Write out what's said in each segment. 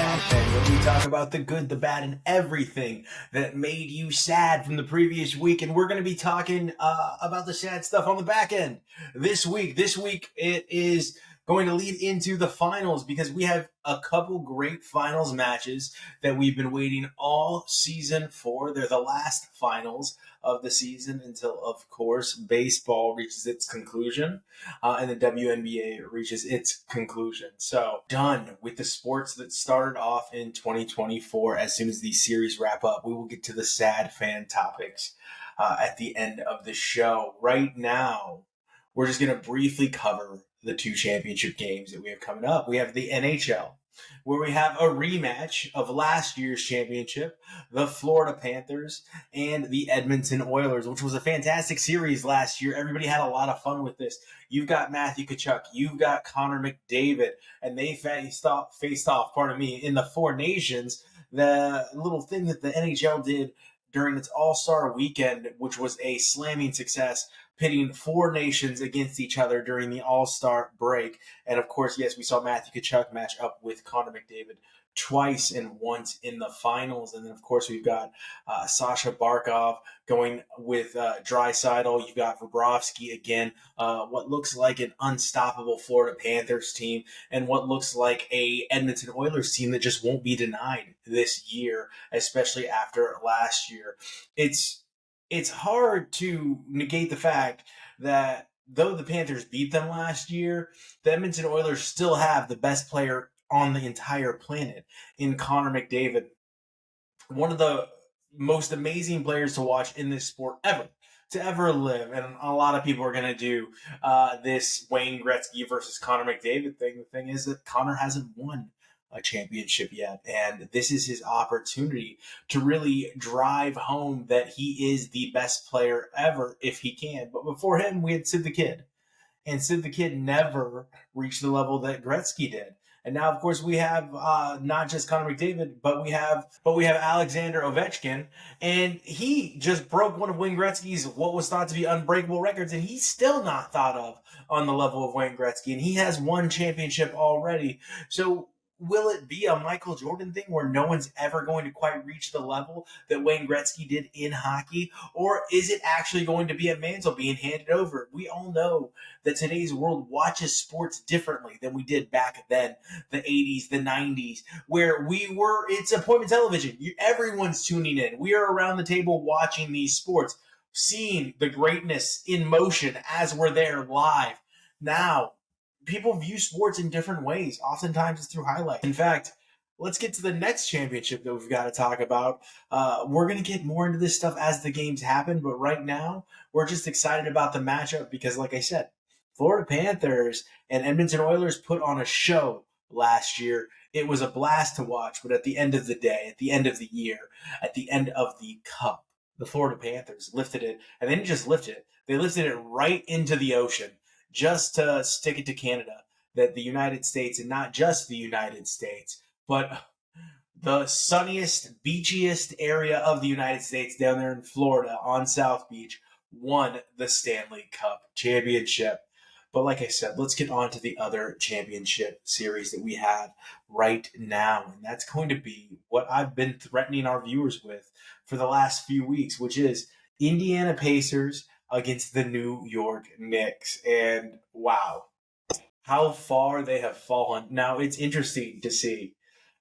TheSadFan, where we talk about the good, the bad, and everything that made you sad from the previous week. And we're going to be talking about the sad stuff on the back end this week. This week, it is going to lead into the finals because we have a couple great finals matches that we've been waiting all season for. They're the last finals of the season until, of course, baseball reaches its conclusion and the WNBA reaches its conclusion. So, done with the sports that started off in 2024. As soon as these series wrap up, we will get to the sad fan topics at the end of the show. Right now, we're just going to briefly cover the two championship games that we have coming up. We have the NHL, where we have a rematch of last year's championship, the Florida Panthers and the Edmonton Oilers, which was a fantastic series last year. Everybody had a lot of fun with this. You've got Matthew Tkachuk, you've got Connor McDavid, and they faced off, in the Four Nations. The little thing that the NHL did during its All-Star weekend, which was a slamming success, pitting four nations against each other during the All-Star break. And of course, yes, we saw Matthew Tkachuk match up with Connor McDavid twice and once in the finals. And then, of course, we've got Sasha Barkov going with Draisaitl. You've got Bobrovsky again, what looks like an unstoppable Florida Panthers team, and what looks like a Edmonton Oilers team that just won't be denied this year, especially after last year. It's hard to negate the fact that though the Panthers beat them last year, the Edmonton Oilers still have the best player on the entire planet in Connor McDavid. One of the most amazing players to watch in this sport to ever live. And a lot of people are going to do this Wayne Gretzky versus Connor McDavid thing. The thing is that Connor hasn't won a championship yet, and this is his opportunity to really drive home that he is the best player ever if he can. But before him, we had Sid the Kid, and Sid the Kid never reached the level that Gretzky did. And now, of course, we have not just Connor McDavid, but we have Alexander Ovechkin, and he just broke one of Wayne Gretzky's what was thought to be unbreakable records, and he's still not thought of on the level of Wayne Gretzky, and he has one championship already. So will it be a Michael Jordan thing where no one's ever going to quite reach the level that Wayne Gretzky did in hockey? Or is it actually going to be a mantle being handed over? We all know that today's world watches sports differently than we did back then, the 80s, the 90s, where it's appointment television. Everyone's tuning in. We are around the table watching these sports, seeing the greatness in motion as we're there live. Now, people view sports in different ways. Oftentimes it's through highlights. In fact, let's get to the next championship that we've got to talk about. We're going to get more into this stuff as the games happen, but right now we're just excited about the matchup because, like I said, Florida Panthers and Edmonton Oilers put on a show last year. It was a blast to watch, but at the end of the day, at the end of the year, at the end of the cup, the Florida Panthers lifted it, and they didn't just lift it, they lifted it right into the ocean, just to stick it to Canada, that the United States, and not just the United States, but the sunniest, beachiest area of the United States down there in Florida on South Beach, won the Stanley Cup championship. But like I said, let's get on to the other championship series that we have right now. And that's going to be what I've been threatening our viewers with for the last few weeks, which is Indiana Pacers against the New York Knicks. And wow, how far they have fallen. Now, it's interesting to see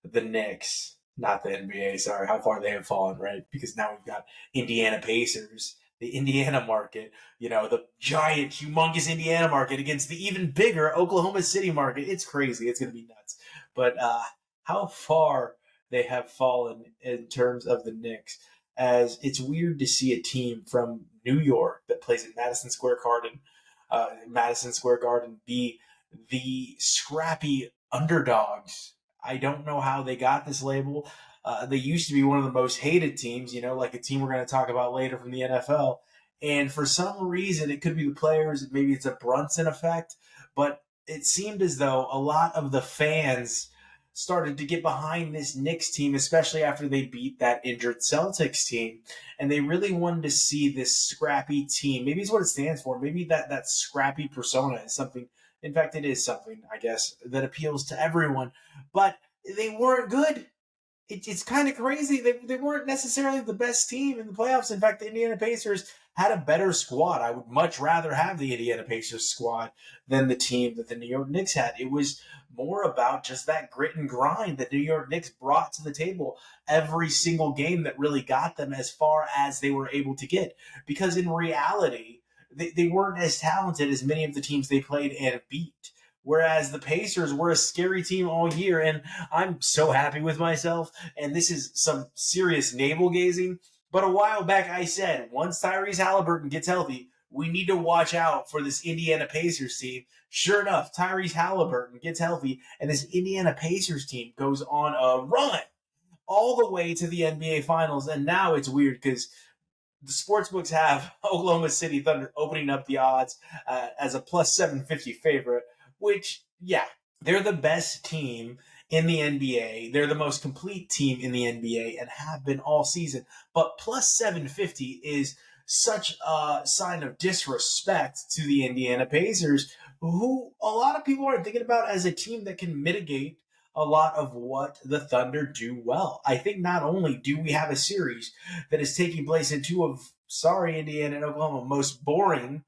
the Knicks, not the NBA, sorry, how far they have fallen, right? Because now we've got Indiana Pacers, the Indiana market, the giant, humongous Indiana market against the even bigger Oklahoma City market. It's crazy. It's going to be nuts. But how far they have fallen in terms of the Knicks, as it's weird to see a team from New York that plays at Madison Square Garden be the scrappy underdogs. I don't know how they got this label. They used to be one of the most hated teams, like a team we're going to talk about later from the NFL. And for some reason, it could be the players. Maybe it's a Brunson effect. But it seemed as though a lot of the fans started to get behind this Knicks team, especially after they beat that injured Celtics team. And they really wanted to see this scrappy team. Maybe it's what it stands for. Maybe that scrappy persona is something. In fact, it is something, I guess, that appeals to everyone. But they weren't good. It's kind of crazy. They weren't necessarily the best team in the playoffs. In fact, the Indiana Pacers had a better squad. I would much rather have the Indiana Pacers squad than the team that the New York Knicks had. It was more about just that grit and grind that New York Knicks brought to the table every single game that really got them as far as they were able to get. Because in reality, they weren't as talented as many of the teams they played and beat. Whereas the Pacers were a scary team all year, and I'm so happy with myself. And this is some serious navel gazing. But a while back, I said once Tyrese Halliburton gets healthy, we need to watch out for this Indiana Pacers team. Sure enough, Tyrese Halliburton gets healthy, and this Indiana Pacers team goes on a run all the way to the NBA Finals. And now it's weird because the sports books have Oklahoma City Thunder opening up the odds as a plus 750 favorite, which, yeah, they're the best team in the NBA. They're the most complete team in the NBA and have been all season. But plus 750 is such a sign of disrespect to the Indiana Pacers, who a lot of people are thinking about as a team that can mitigate a lot of what the Thunder do well. I think not only do we have a series that is taking place in two of, sorry, Indiana and Oklahoma, most boring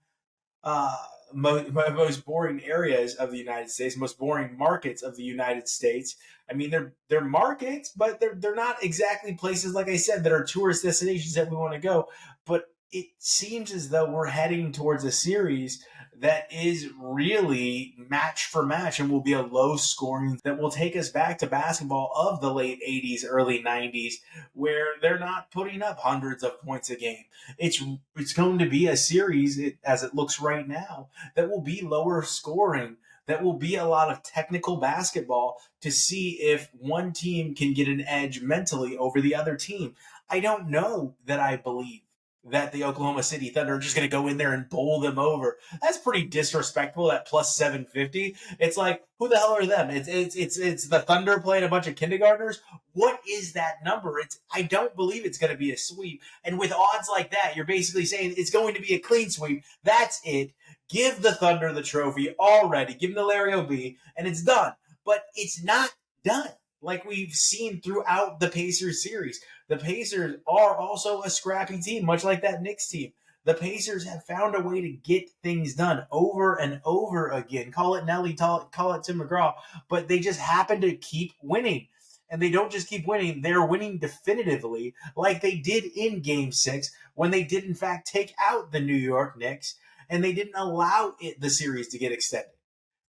uh, most boring areas of the United States, most boring markets of the United States. I mean, they're markets, but they're not exactly places, like I said, that are tourist destinations that we want to go. But it seems as though we're heading towards a series that is really match for match and will be a low scoring that will take us back to basketball of the late 80s, early 90s, where they're not putting up hundreds of points a game. It's going to be a series, as it looks right now, that will be lower scoring, that will be a lot of technical basketball to see if one team can get an edge mentally over the other team. I don't know that I believe that the Oklahoma City Thunder are just going to go in there and bowl them over. That's pretty disrespectful at plus 750. It's like, who the hell are them? It's the Thunder playing a bunch of kindergartners. What is that number? I don't believe it's going to be a sweep. And with odds like that, you're basically saying it's going to be a clean sweep. That's it. Give the Thunder the trophy already. Give them the Larry O'B, and it's done. But it's not done like we've seen throughout the Pacers series. The Pacers are also a scrappy team, much like that Knicks team. The Pacers have found a way to get things done over and over again. Call it Nelly, call it Tim McGraw, but they just happen to keep winning. And they don't just keep winning, they're winning definitively, like they did in Game 6 when they did, in fact, take out the New York Knicks, and they didn't allow the series to get extended.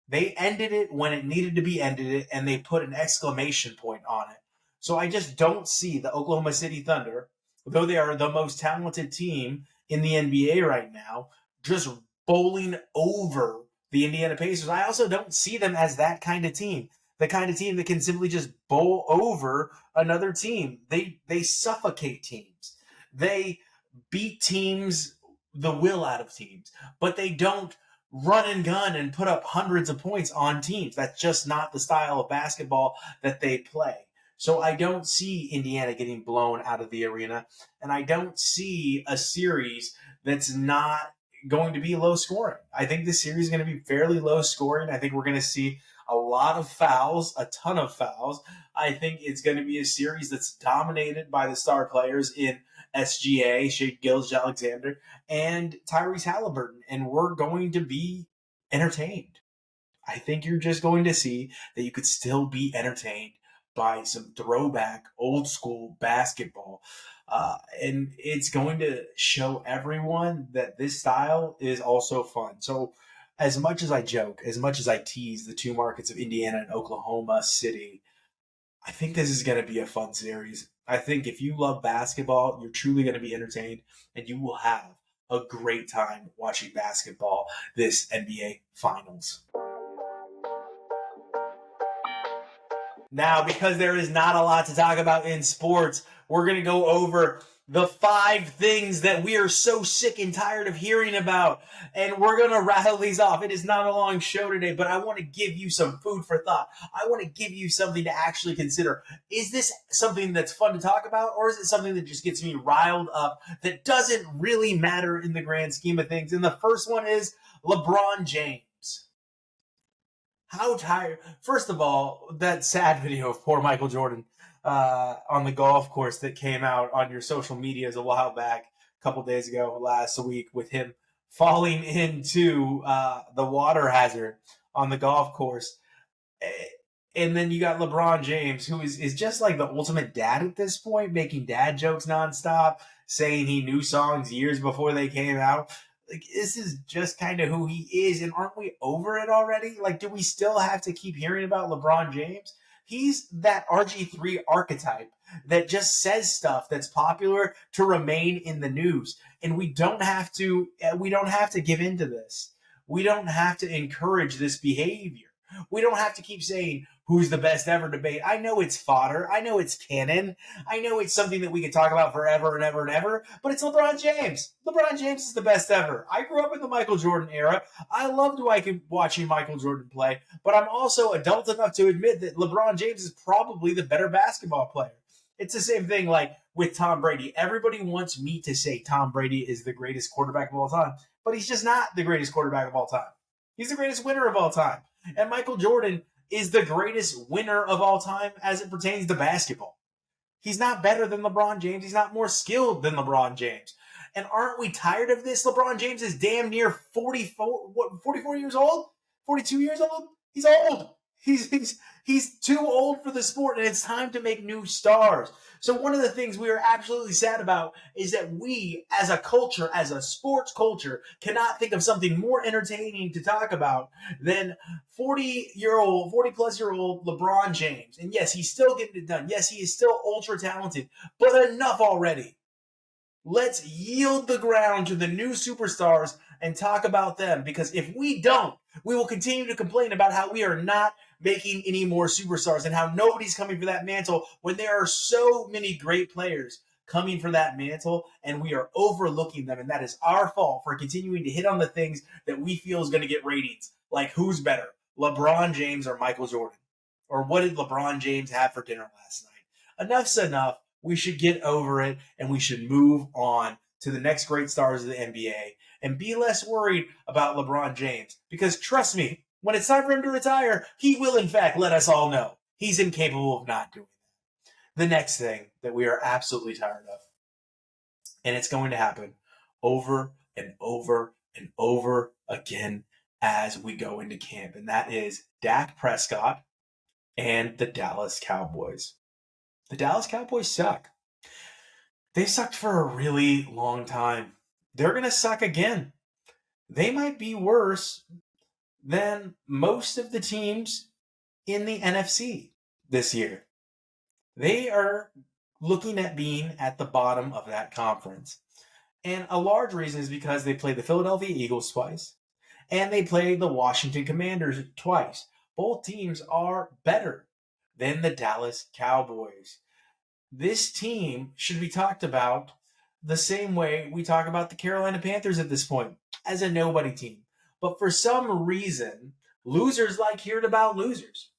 They ended it when it needed to be ended, and they put an exclamation point on it. So I just don't see the Oklahoma City Thunder, though they are the most talented team in the NBA right now, just bowling over the Indiana Pacers. I also don't see them as that kind of team, the kind of team that can simply just bowl over another team. They suffocate teams. They beat teams the will out of teams, but they don't run and gun and put up hundreds of points on teams. That's just not the style of basketball that they play. So I don't see Indiana getting blown out of the arena, and I don't see a series that's not going to be low scoring. I think this series is going to be fairly low scoring. I think we're going to see a lot of fouls, a ton of fouls. I think it's going to be a series that's dominated by the star players in SGA, Shea Gilgeous-Alexander, and Tyrese Halliburton, and we're going to be entertained. I think you're just going to see that you could still be entertained by some throwback, old school basketball. And it's going to show everyone that this style is also fun. So, as much as I joke, as much as I tease the two markets of Indiana and Oklahoma City, I think this is going to be a fun series. I think if you love basketball, you're truly going to be entertained, and you will have a great time watching basketball this NBA Finals. Now, because there is not a lot to talk about in sports, we're going to go over the 5 things that we are so sick and tired of hearing about. And we're going to rattle these off. It is not a long show today, but I want to give you some food for thought. I want to give you something to actually consider. Is this something that's fun to talk about, or is it something that just gets me riled up that doesn't really matter in the grand scheme of things? And the first one is LeBron James. How tired? First of all, that sad video of poor Michael Jordan on the golf course that came out on your social medias a while back, a couple days ago, last week, with him falling into the water hazard on the golf course. And then you got LeBron James, who is just like the ultimate dad at this point, making dad jokes nonstop, saying he knew songs years before they came out. Like, this is just kind of who he is. And aren't we over it already? Like, do we still have to keep hearing about LeBron James? He's that RG3 archetype that just says stuff that's popular to remain in the news. And we don't have to give into this. We don't have to encourage this behavior. We don't have to keep saying who's the best ever debate. I know it's fodder. I know it's canon. I know it's something that we could talk about forever and ever and ever, but it's LeBron James. LeBron James is the best ever. I grew up in the Michael Jordan era. I loved watching Michael Jordan play, but I'm also adult enough to admit that LeBron James is probably the better basketball player. It's the same thing like with Tom Brady. Everybody wants me to say Tom Brady is the greatest quarterback of all time, but he's just not the greatest quarterback of all time. He's the greatest winner of all time. And Michael Jordan is the greatest winner of all time as it pertains to basketball. He's not better than LeBron James. He's not more skilled than LeBron James. And aren't we tired of this? LeBron James is damn near 44 years old? 42 years old? He's old. He's too old for the sport, and it's time to make new stars. So one of the things we are absolutely sad about is that we, as a culture, as a sports culture, cannot think of something more entertaining to talk about than 40-plus year old LeBron James. And yes, he's still getting it done. Yes, he is still ultra talented, but enough already. Let's yield the ground to the new superstars and talk about them, because if we don't, we will continue to complain about how we are not making any more superstars and how nobody's coming for that mantle when there are so many great players coming for that mantle and we are overlooking them. And that is our fault for continuing to hit on the things that we feel is going to get ratings. Like, who's better, LeBron James or Michael Jordan? Or what did LeBron James have for dinner last night? Enough's enough. We should get over it and we should move on to the next great stars of the NBA and be less worried about LeBron James. Because trust me, when it's time for him to retire, he will in fact let us all know he's incapable of not doing that. The next thing that we are absolutely tired of, and it's going to happen over and over and over again as we go into camp, and that is Dak Prescott and the Dallas Cowboys. The Dallas Cowboys suck. They sucked for a really long time. They're going to suck again. They might be worse than most of the teams in the NFC this year. They are looking at being at the bottom of that conference. And a large reason is because they played the Philadelphia Eagles twice, and they played the Washington Commanders twice. Both teams are better than the Dallas Cowboys. This team should be talked about the same way we talk about the Carolina Panthers at this point, as a nobody team. But for some reason, losers like hearing about losers.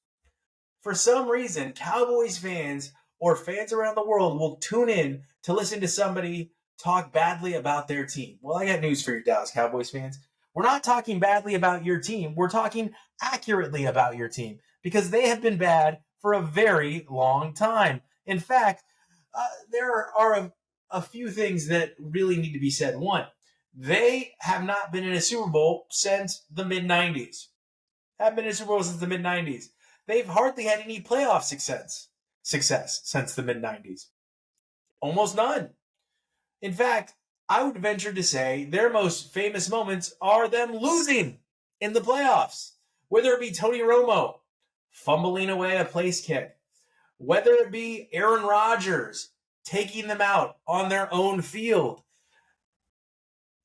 For some reason, Cowboys fans or fans around the world will tune in to listen to somebody talk badly about their team. Well, I got news for you, Dallas Cowboys fans. We're not talking badly about your team. We're talking accurately about your team, because they have been bad for a very long time. In fact, there are a few things that really need to be said. One, they have not been in a Super Bowl since the mid-90s. Haven't been in a Super Bowl since the mid-90s. They've hardly had any playoff success since the mid-90s. Almost none. In fact, I would venture to say their most famous moments are them losing in the playoffs. Whether it be Tony Romo fumbling away a place kick, whether it be Aaron Rodgers taking them out on their own field.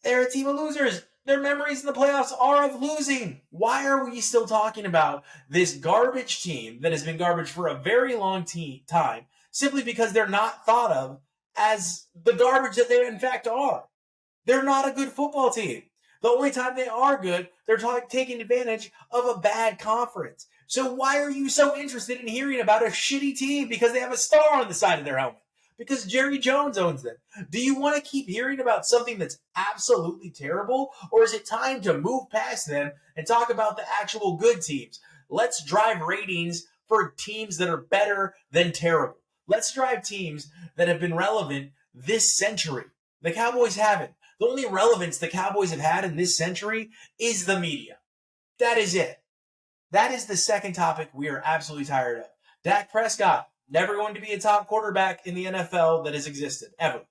They're a team of losers. Their memories in the playoffs are of losing. Why are we still talking about this garbage team that has been garbage for a very long time, simply because they're not thought of as the garbage that they in fact are? They're not a good football team. The only time they are good, they're taking advantage of a bad conference. So why are you so interested in hearing about a shitty team because they have a star on the side of their helmet? Because Jerry Jones owns them. Do you want to keep hearing about something that's absolutely terrible? Or is it time to move past them and talk about the actual good teams? Let's drive ratings for teams that are better than terrible. Let's drive teams that have been relevant this century. The Cowboys haven't. The only relevance the Cowboys have had in this century is the media. That is it. That is the second topic we are absolutely tired of. Dak Prescott, never going to be a top quarterback in the NFL that has existed, ever.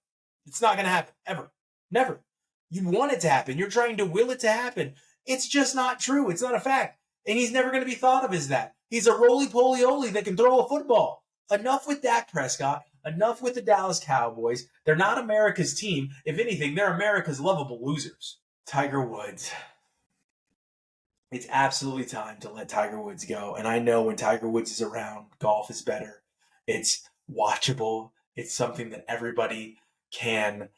It's not going to happen, ever. Never. You want it to happen. You're trying to will it to happen. It's just not true. It's not a fact. And he's never going to be thought of as that. He's a roly-poly-oly that can throw a football. Enough with Dak Prescott. Enough with the Dallas Cowboys. They're not America's team. If anything, they're America's lovable losers. Tiger Woods. It's absolutely time to let Tiger Woods go. And I know when Tiger Woods is around, golf is better. It's watchable. It's something that everybody can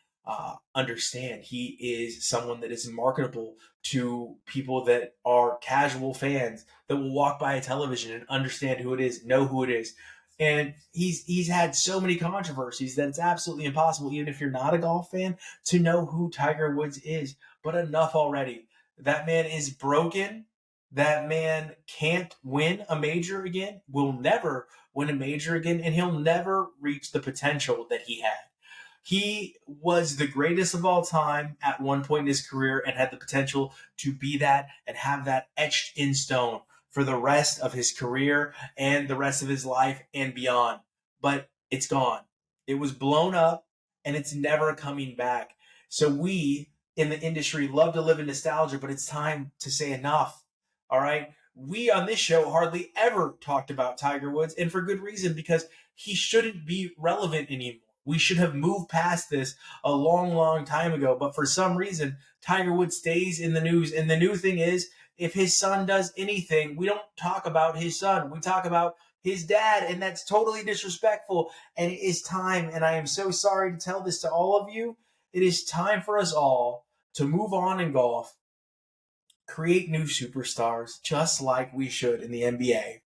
understand. He is someone that is marketable to people that are casual fans that will walk by a television and understand who it is, know who it is. And he's had so many controversies that it's absolutely impossible, even if you're not a golf fan, to know who Tiger Woods is. But enough already. That man is broken. That man can't win a major again, will never win a major again, and he'll never reach the potential that he had. He was the greatest of all time at one point in his career and had the potential to be that and have that etched in stone for the rest of his career and the rest of his life and beyond. But it's gone. It was blown up and it's never coming back. So we in the industry love to live in nostalgia, but it's time to say enough. All right. We on this show hardly ever talked about Tiger Woods, and for good reason, because he shouldn't be relevant anymore. We should have moved past this a long, long time ago. But for some reason, Tiger Woods stays in the news. And the new thing is, if his son does anything, we don't talk about his son. We talk about his dad, and that's totally disrespectful. And it is time, and I am so sorry to tell this to all of you, it is time for us all to move on in golf, create new superstars, just like we should in the NBA,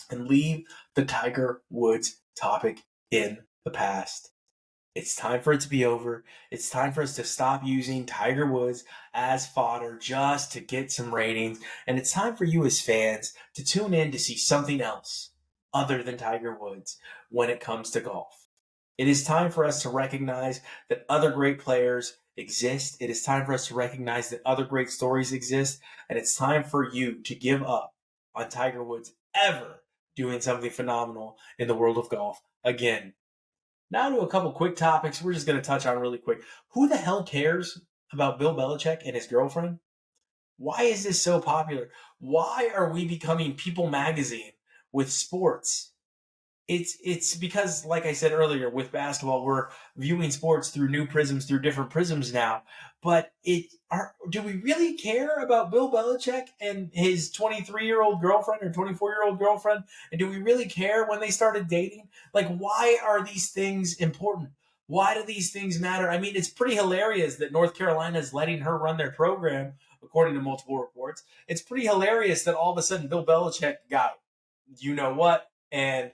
and leave the Tiger Woods topic in the past. It's time for it to be over. It's time for us to stop using Tiger Woods as fodder just to get some ratings. And it's time for you as fans to tune in to see something else other than Tiger Woods when it comes to golf. It is time for us to recognize that other great players exist. It is time for us to recognize that other great stories exist. And it's time for you to give up on Tiger Woods ever doing something phenomenal in the world of golf again. Now to a couple quick topics we're just going to touch on really quick. Who the hell cares about Bill Belichick and his girlfriend? Why is this so popular? Why are we becoming People Magazine with sports? It's because, like I said earlier, with basketball, we're viewing sports through new prisms, through different prisms now. But do we really care about Bill Belichick and his 23-year-old girlfriend or 24-year-old girlfriend? And do we really care when they started dating? Like, why are these things important? Why do these things matter? I mean, it's pretty hilarious that North Carolina is letting her run their program, according to multiple reports. It's pretty hilarious that all of a sudden Bill Belichick got you know what and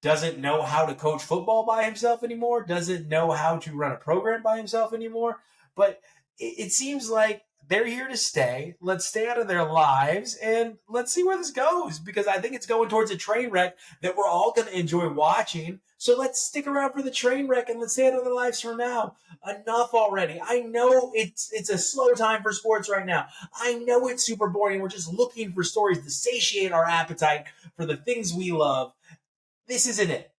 doesn't know how to coach football by himself anymore, doesn't know how to run a program by himself anymore. But it seems like they're here to stay. Let's stay out of their lives and let's see where this goes, because I think it's going towards a train wreck that we're all going to enjoy watching. So let's stick around for the train wreck and let's stay out of their lives for now. Enough already. I know it's a slow time for sports right now. I know it's super boring. We're just looking for stories to satiate our appetite for the things we love. This isn't it.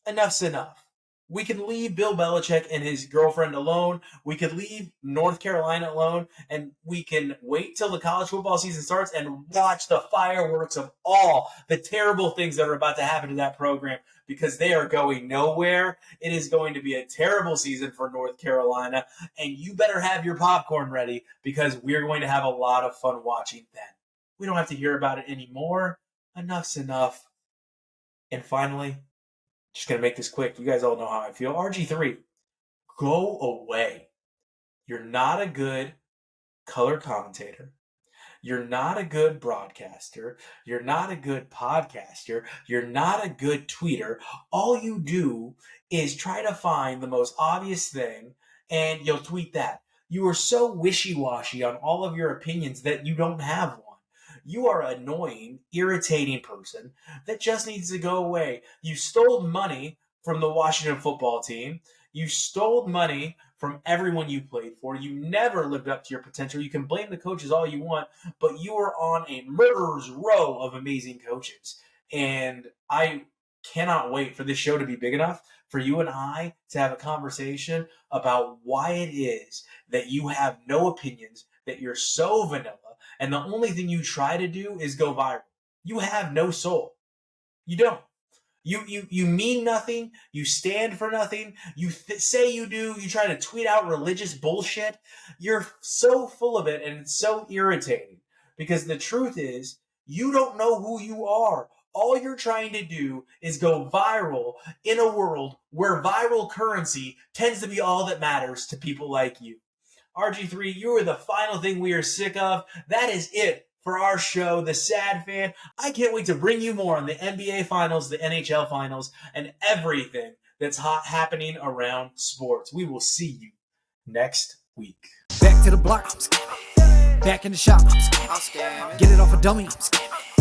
Enough's enough. We can leave Bill Belichick and his girlfriend alone. We could leave North Carolina alone, and we can wait till the college football season starts and watch the fireworks of all the terrible things that are about to happen to that program, because they are going nowhere. It is going to be a terrible season for North Carolina, and you better have your popcorn ready, because we're going to have a lot of fun watching then. We don't have to hear about it anymore. Enough's enough. And finally, just going to make this quick. You guys all know how I feel. RG3, go away. You're not a good color commentator. You're not a good broadcaster. You're not a good podcaster. You're not a good tweeter. All you do is try to find the most obvious thing and you'll tweet that. You are so wishy-washy on all of your opinions that you don't have one. You are an annoying, irritating person that just needs to go away. You stole money from the Washington football team. You stole money from everyone you played for. You never lived up to your potential. You can blame the coaches all you want, but you are on a murderer's row of amazing coaches. And I cannot wait for this show to be big enough for you and I to have a conversation about why it is that you have no opinions, that you're so vanilla, and the only thing you try to do is go viral. You have no soul. You don't. You mean nothing. You stand for nothing. You say you do. You try to tweet out religious bullshit. You're so full of it, and it's so irritating because the truth is you don't know who you are. All you're trying to do is go viral in a world where viral currency tends to be all that matters to people like you. RG3, you are the final thing we are sick of. That is it for our show, The Sad Fan. I can't wait to bring you more on the NBA Finals, the NHL Finals, and everything that's happening around sports. We will see you next week. Back to the block, I'm scamming. Back in the shop, I'm scamming. Get it off a dummy, I'm scamming.